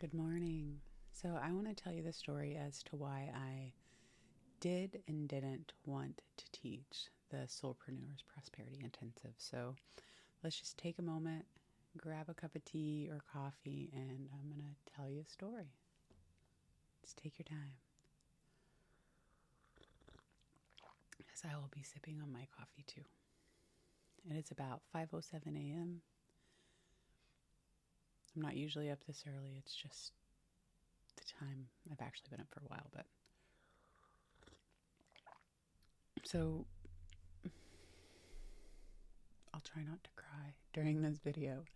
Good morning. So, I want to tell you the story as to why I did and didn't want to teach the SoulPreneur's Prosperity Intensive. So, let's just take a moment, grab a cup of tea or coffee, and I'm going to tell you a story. Just take your time, as I will be sipping on my coffee too. And it's about 5:07 a.m. I'm not usually up this early. It's just the time. I've actually been up for a while, but so I'll try not to cry during this video.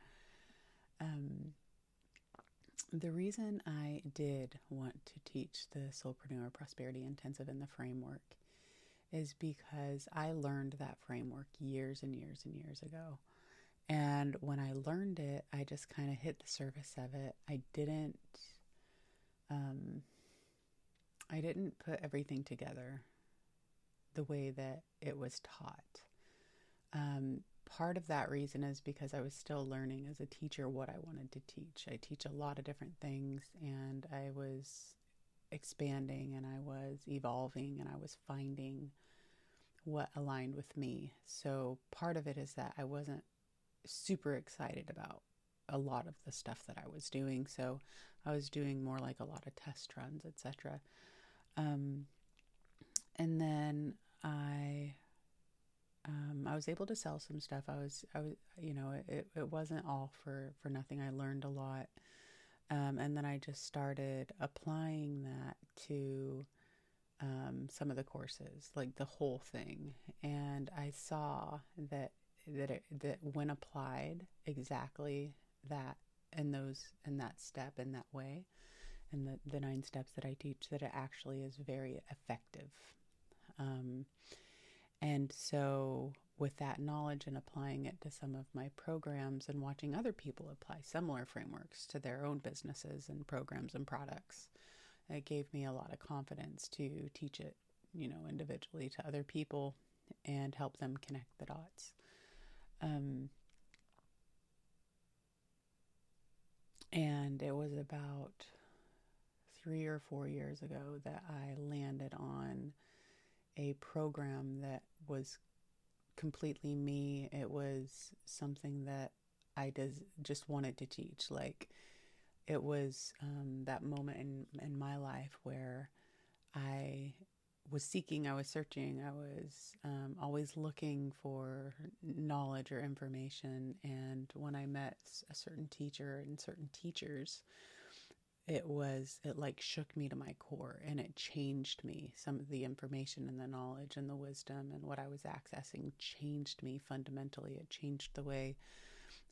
Um, the reason I did want to teach the Soulpreneur Prosperity Intensive in the framework is because I learned that framework years and years and years ago. And when I learned it, I just kind of hit the surface of it. Um, I didn't put everything together the way that it was taught. Part of that reason is because I was still learning as a teacher what I wanted to teach. I teach a lot of different things, and I was expanding and I was evolving and I was finding what aligned with me. So part of it is that I wasn't super excited about a lot of the stuff that I was doing. So I was doing more like a lot of test runs, etc. And then I was able to sell some stuff. It wasn't all for nothing. I learned a lot. And then I just started applying that to some of the courses, like the whole thing. And I saw that when applied exactly that in that step, in that way, and the 9 steps that I teach, that it actually is very effective. And so with that knowledge and applying it to some of my programs and watching other people apply similar frameworks to their own businesses and programs and products, it gave me a lot of confidence to teach it, individually to other people and help them connect the dots. And it was about 3 or 4 years ago that I landed on a program that was completely me. It was something that I just wanted to teach. Like, it was that moment in my life where I was seeking, I was searching, I was always looking for knowledge or information. And when I met a certain teacher and certain teachers, it like shook me to my core, and it changed me. Some of the information and the knowledge and the wisdom and what I was accessing changed me fundamentally. It changed the way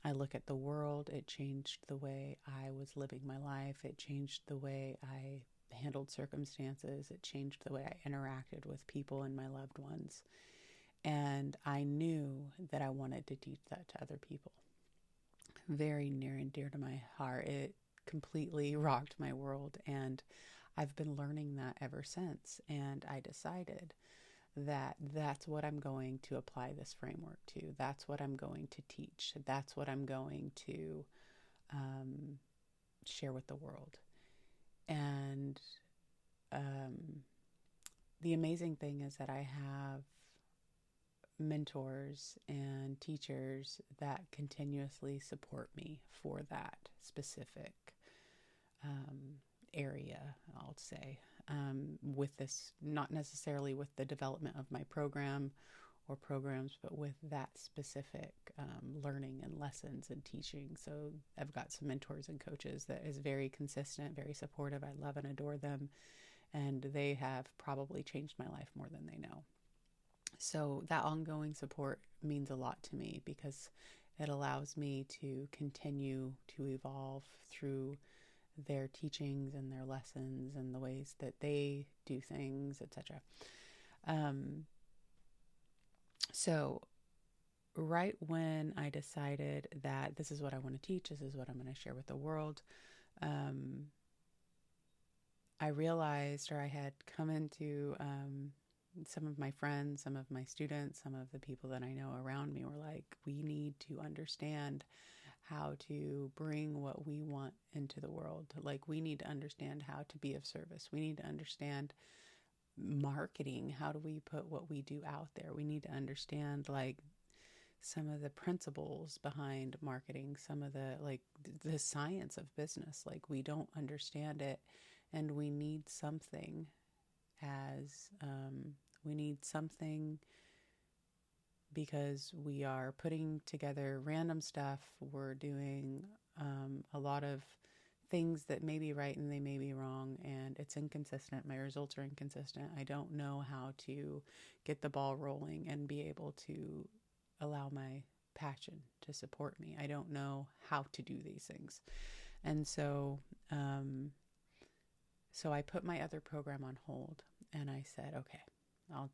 I look at the world. It changed the way I was living my life. It changed the way I handled circumstances. It changed the way I interacted with people and my loved ones. And I knew that I wanted to teach that to other people. Very near and dear to my heart. It completely rocked my world, and I've been learning that ever since. And I decided that that's what I'm going to apply this framework to. That's what I'm going to teach. That's what I'm going to share with the world. And the amazing thing is that I have mentors and teachers that continuously support me for that specific area, I'll say, with this, not necessarily with the development of my program or programs, but with that specific learning and lessons and teaching. So I've got some mentors and coaches that is very consistent, very supportive. I love and adore them, and they have probably changed my life more than they know. So that ongoing support means a lot to me because it allows me to continue to evolve through their teachings and their lessons and the ways that they do things, etc. So right when I decided that this is what I want to teach, this is what I'm going to share with the world, I realized, or I had come into some of my friends, some of my students, some of the people that I know around me were like, we need to understand how to bring what we want into the world. Like, we need to understand how to be of service. We need to understand marketing. How do we put what we do out there? We need to understand, like, some of the principles behind marketing, some of the, like, the science of business. Like, we don't understand it, and we need something we need something because we are putting together random stuff. We're doing a lot of things that may be right and they may be wrong, and it's inconsistent. My results are inconsistent. I don't know how to get the ball rolling and be able to allow my passion to support me. I don't know how to do these things. And so I put my other program on hold, and I said, okay, I'll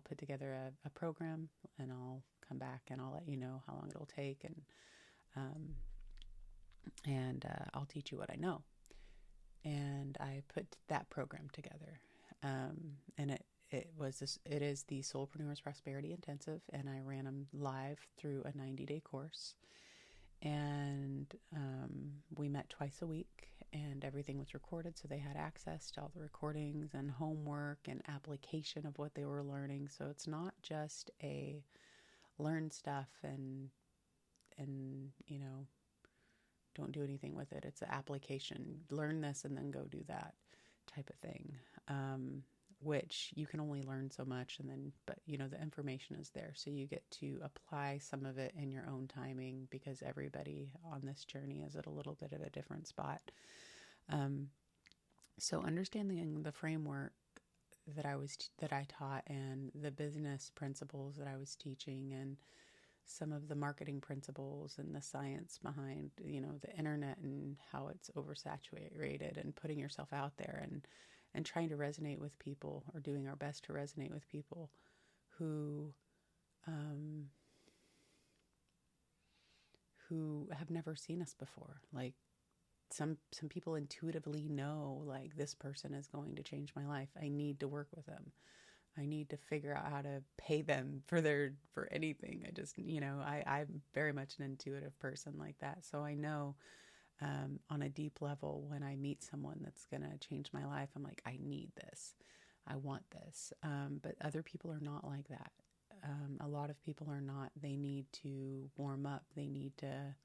put together a program, and I'll come back and I'll let you know how long it'll take, and I'll teach you what I know. And I put that program together, and it is the SoulPreneur's Prosperity Intensive, and I ran them live through a 90-day course. And we met twice a week, and everything was recorded, so they had access to all the recordings and homework and application of what they were learning. So it's not just a learn stuff and don't do anything with it. It's an application. Learn this and then go do that type of thing, which you can only learn so much. But the information is there. So you get to apply some of it in your own timing, because everybody on this journey is at a little bit of a different spot. So understanding the framework that I taught, and the business principles that I was teaching, and some of the marketing principles and the science behind, the internet and how it's oversaturated, and putting yourself out there and trying to resonate with people, or doing our best to resonate with people who have never seen us before. Like, some people intuitively know, like, this person is going to change my life. I need to work with them. I need to figure out how to pay them for anything. I just, I'm very much an intuitive person like that. So I know, on a deep level, when I meet someone that's going to change my life, I'm like, I need this. I want this. But other people are not like that. A lot of people are not. They need to warm up. They need to,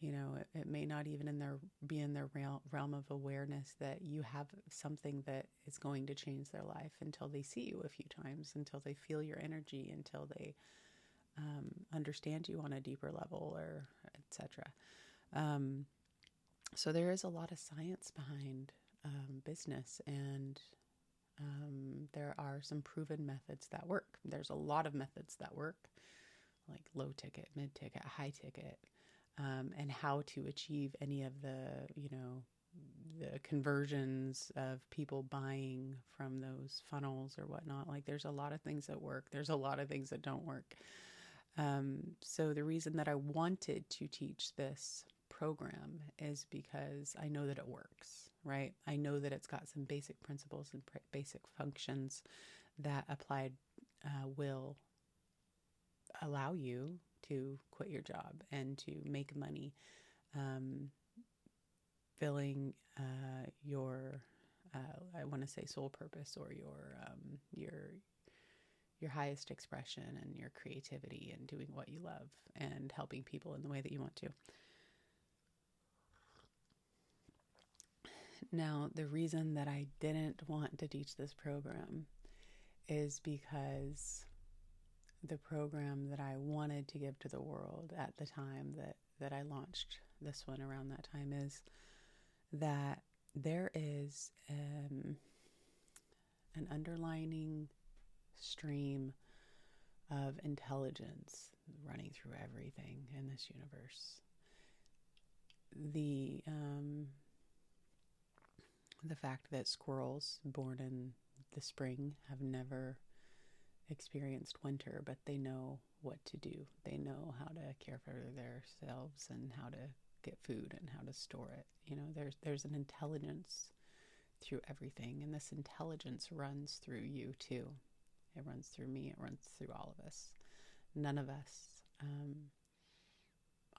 it may not even be in their realm of awareness that you have something that is going to change their life, until they see you a few times, until they feel your energy, until they understand you on a deeper level, or etc. So there is a lot of science behind business, and there are some proven methods that work. There's a lot of methods that work, like low ticket, mid ticket, high ticket. And how to achieve any of the conversions of people buying from those funnels or whatnot. Like, there's a lot of things that work. There's a lot of things that don't work. So the reason that I wanted to teach this program is because I know that it works, right? I know that it's got some basic principles and basic functions that applied will allow you to quit your job and to make money, filling your I want to say soul purpose, or your highest expression, and your creativity, and doing what you love, and helping people in the way that you want to. Now, the reason that I didn't want to teach this program is because the program that I wanted to give to the world at the time that I launched this one, around that time, is that there is an underlining stream of intelligence running through everything in this universe. The fact that squirrels born in the spring have never experienced winter, but they know what to do. They know how to care for themselves, and how to get food, and how to store it. There's an intelligence through everything, and this intelligence runs through you too. It runs through me. It runs through all of us. None of us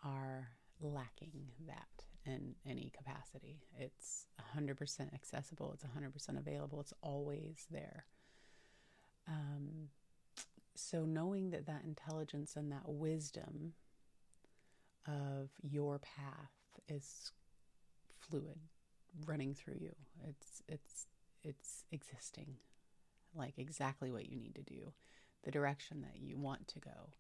are lacking that in any capacity. It's 100% accessible. It's 100% available. It's always there. So knowing that that intelligence and that wisdom of your path is fluid, running through you. It's existing, like exactly what you need to do, the direction that you want to go,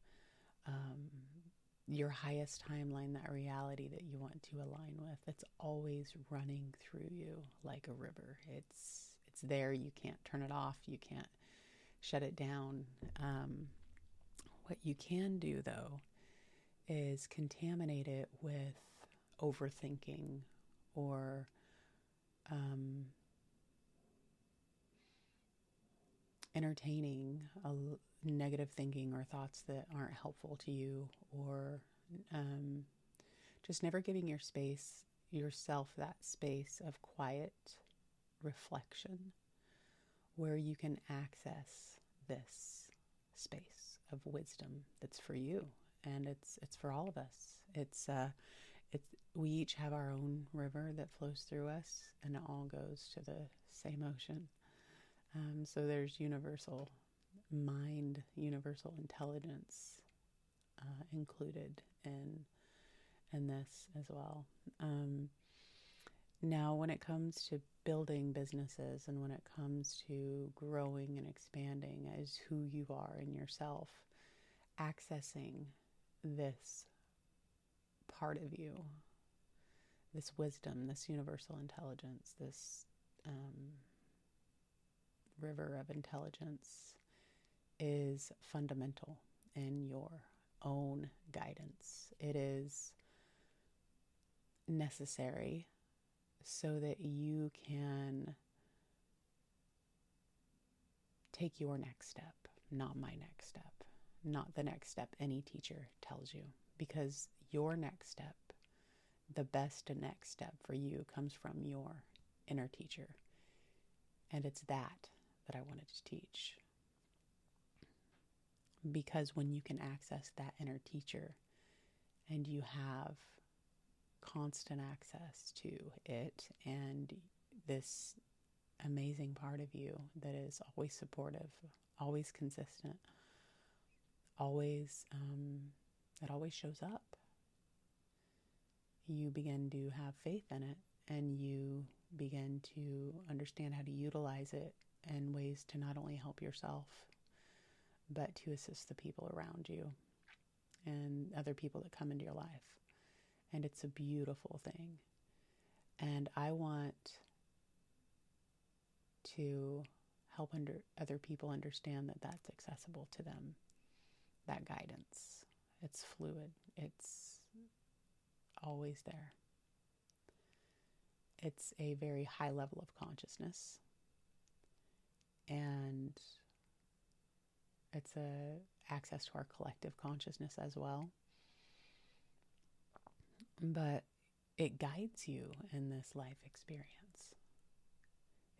your highest timeline, that reality that you want to align with. It's always running through you like a river. It's there. You can't turn it off. You can't shut it down. What you can do, though, is contaminate it with overthinking or entertaining negative thinking or thoughts that aren't helpful to you, or just never giving yourself that space of quiet reflection where you can access this space of wisdom that's for you. And it's for all of us. We each have our own river that flows through us, and it all goes to the same ocean. So there's universal mind, universal intelligence included in this as well. Now, when it comes to building businesses and when it comes to growing and expanding as who you are in yourself, accessing this part of you, this wisdom, this universal intelligence, this river of intelligence is fundamental in your own guidance. It is necessary so that you can take your next step, not my next step, not the next step any teacher tells you, because your next step, the best next step for you, comes from your inner teacher. And it's that I wanted to teach. Because when you can access that inner teacher and you have constant access to it and this amazing part of you that is always supportive, always consistent, always, it always shows up. You begin to have faith in it, and you begin to understand how to utilize it in ways to not only help yourself, but to assist the people around you and other people that come into your life. And it's a beautiful thing. And I want to help other people understand that that's accessible to them, that guidance. It's fluid. It's always there. It's a very high level of consciousness. And it's a access to our collective consciousness as well. But it guides you in this life experience.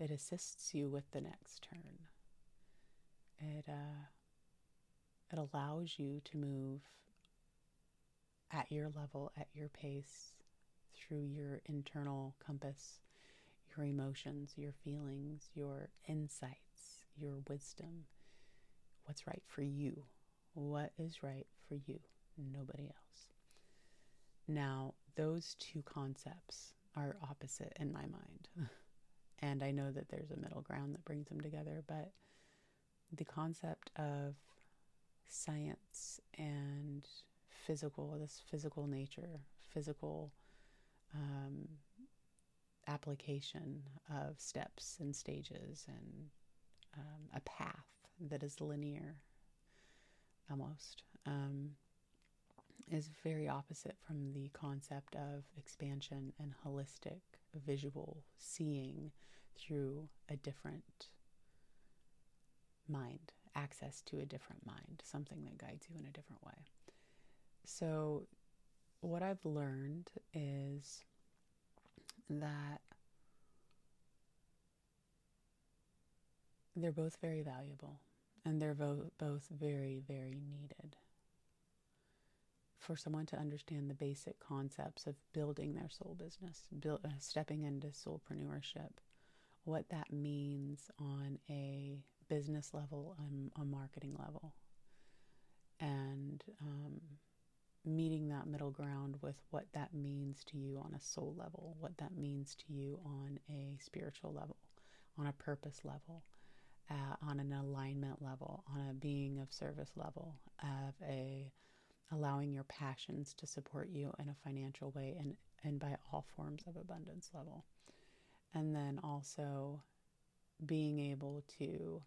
It assists you with the next turn. It allows you to move at your level, at your pace, through your internal compass, your emotions, your feelings, your insights, your wisdom. What's right for you? What is right for you? Nobody else. Now, those two concepts are opposite in my mind. And I know that there's a middle ground that brings them together, but the concept of science and this physical nature, physical application of steps and stages and a path that is linear almost, is very opposite from the concept of expansion and holistic visual seeing through a different mind, access to a different mind, something that guides you in a different way. So what I've learned is that they're both very valuable, and they're both very, very needed for someone to understand the basic concepts of building their soul business, stepping into soulpreneurship, what that means on a business level and a marketing level, and meeting that middle ground with what that means to you on a soul level, what that means to you on a spiritual level, on a purpose level, on an alignment level, on a being of service level, of allowing your passions to support you in a financial way, and by all forms of abundance level. And then also being able to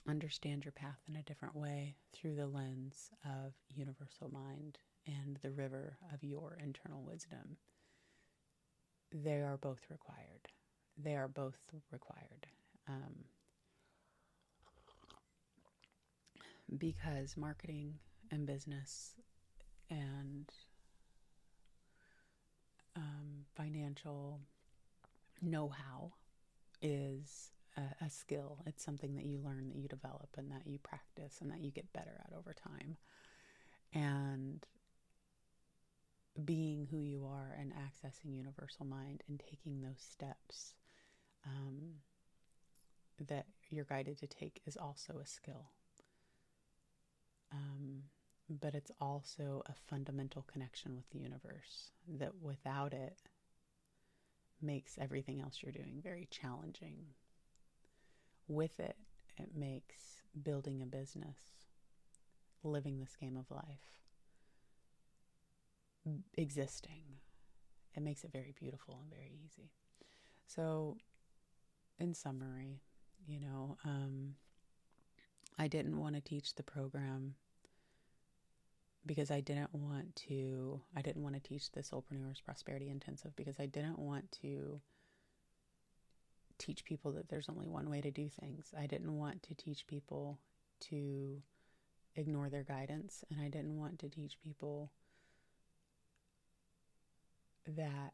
understand your path in a different way through the lens of universal mind and the river of your internal wisdom. They are both required. They are both required. Because marketing and business and financial know-how is a skill. It's something that you learn, that you develop, and that you practice, and that you get better at over time. And being who you are and accessing universal mind and taking those steps that you're guided to take is also a skill. But it's also a fundamental connection with the universe that without it makes everything else you're doing very challenging. With it, it makes building a business, living this game of life, existing, it makes it very beautiful and very easy. So, in summary, I didn't want to teach the program because I didn't want to teach the SoulPreneur's Prosperity Intensive because I didn't want to teach people that there's only one way to do things. I didn't want to teach people to ignore their guidance, and I didn't want to teach people that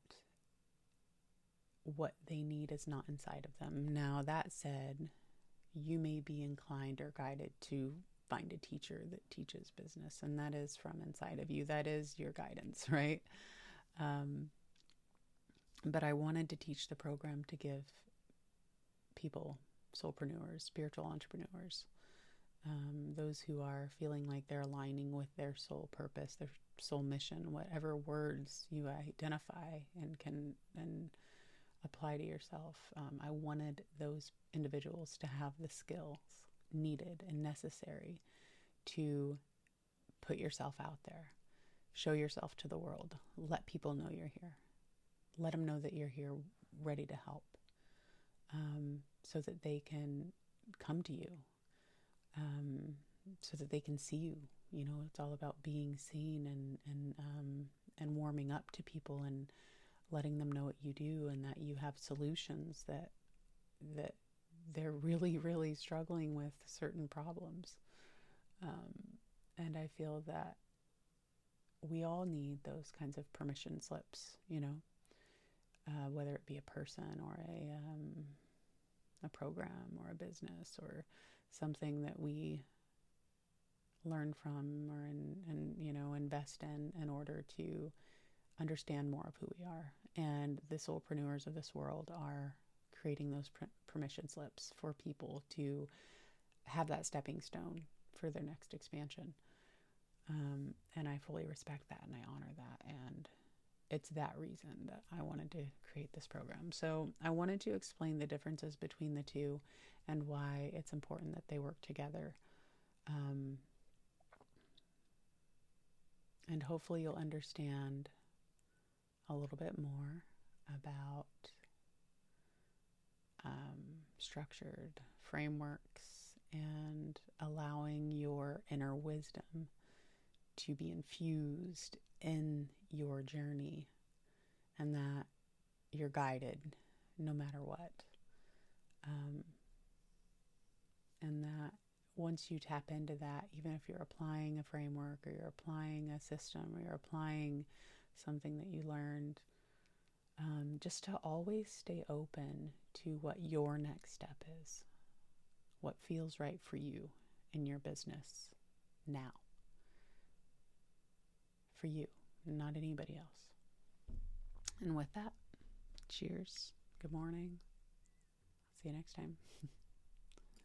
what they need is not inside of them. Now, that said, you may be inclined or guided to find a teacher that teaches business, and that is from inside of you. That is your guidance, right? But I wanted to teach the program to give people, soulpreneurs, spiritual entrepreneurs, those who are feeling like they're aligning with their soul purpose, their soul mission, whatever words you identify and can apply to yourself. I wanted those individuals to have the skills needed and necessary to put yourself out there, show yourself to the world, let people know you're here, let them know that you're here ready to help, so that they can come to you, so that they can see you. It's all about being seen and warming up to people and letting them know what you do and that you have solutions that they're really, really struggling with certain problems. And I feel that we all need those kinds of permission slips, whether it be a person or a program or a business or something that we learn from or invest in order to understand more of who we are. And the soulpreneurs of this world are creating those permission slips for people to have that stepping stone for their next expansion. And I fully respect that and I honor that. And it's that reason that I wanted to create this program. So I wanted to explain the differences between the two and why it's important that they work together. And hopefully you'll understand a little bit more about structured frameworks and allowing your inner wisdom to be infused in your journey, and that you're guided no matter what. And that once you tap into that, even if you're applying a framework or you're applying a system or you're applying something that you learned, just to always stay open to what your next step is, what feels right for you in your business, now. For you, not anybody else. And with that, cheers. Good morning. See you next time.